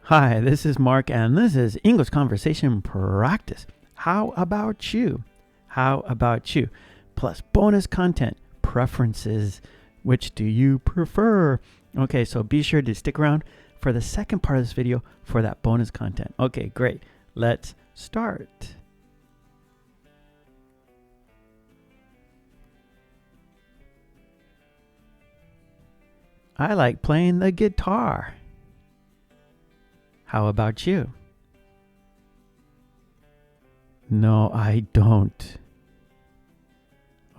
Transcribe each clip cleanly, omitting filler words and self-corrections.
Hi, this is Mark, and this is English Conversation Practice. How about you? How about you? Plus bonus content, preferences. Which do you prefer? Okay, so be sure to stick around for the second part of this video for that bonus content. Okay, great. Let's start. I like playing the guitar. How about you? No, I don't.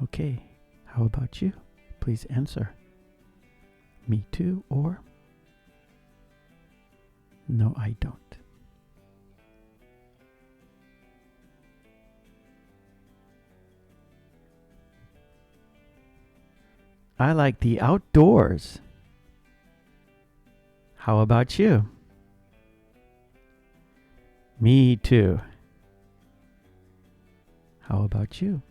Okay, how about you? Please answer. Me too, or no, I don't. I like the outdoors. How about you? Me too. How about you?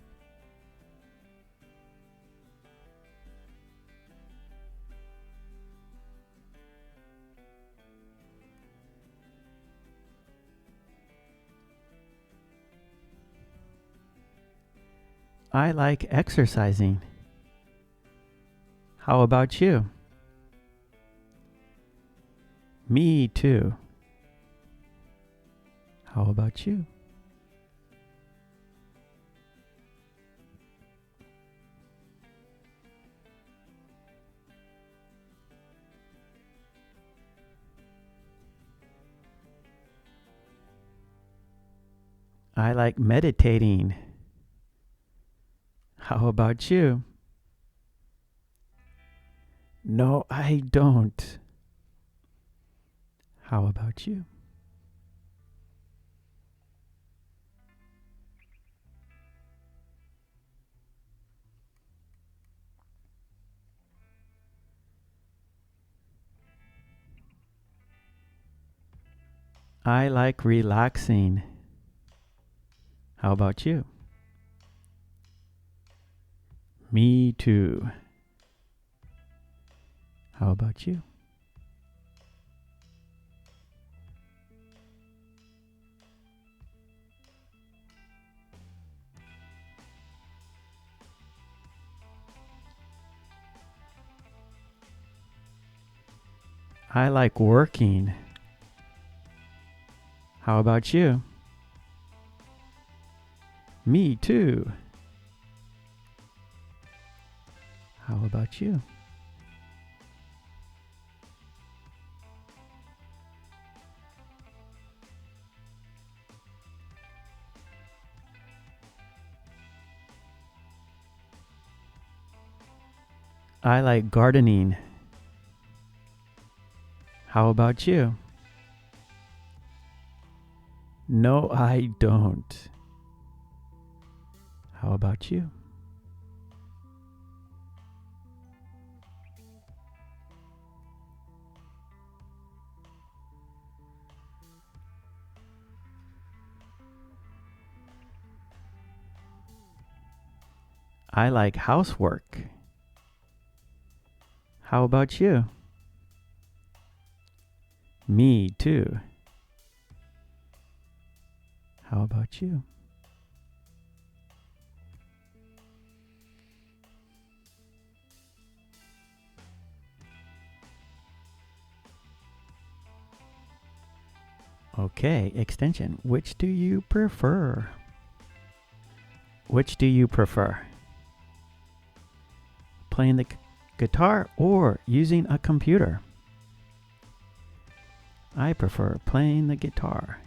I like exercising. How about you? Me too. How about you? I like meditating. How about you? No, I don't. How about you? I like relaxing. How about you? Me too. How about you? I like working. How about you? Me too. How about you? I like gardening. How about you? No, I don't. How about you? I like housework. How about you? Me too. How about you? Okay, extension. Which do you prefer? Which do you prefer? Playing the guitar or using a computer? I prefer playing the guitar.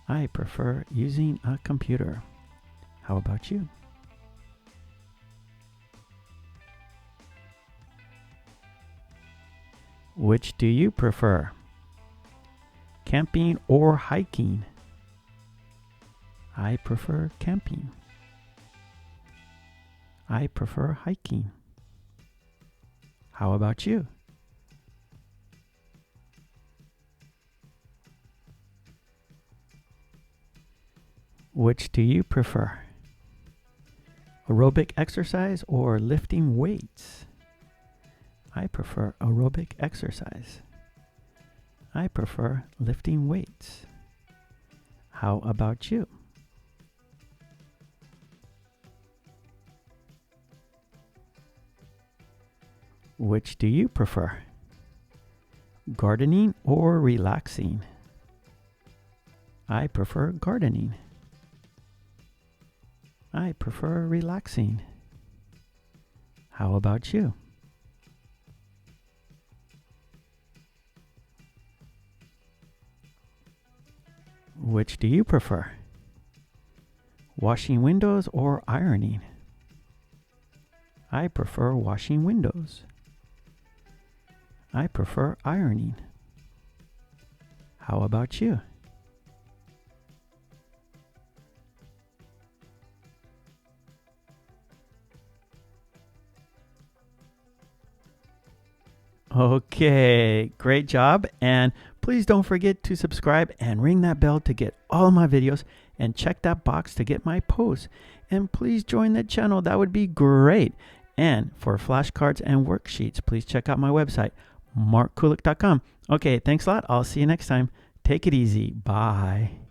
I prefer using a computer. How about you? Which do you prefer? Camping or hiking? I prefer camping. I prefer hiking. How about you? Which do you prefer? Aerobic exercise or lifting weights? I prefer aerobic exercise. I prefer lifting weights. How about you? Which do you prefer? Gardening or relaxing? I prefer gardening. I prefer relaxing. How about you? Which do you prefer? Washing windows or ironing? I prefer washing windows. I prefer ironing. How about you? Okay, great job. And please don't forget to subscribe and ring that bell to get all of my videos, and check that box to get my posts. And please join the channel. That would be great. And for flashcards and worksheets, please check out my website, markkulek.com. Okay, thanks a lot. I'll see you next time. Take it easy. Bye.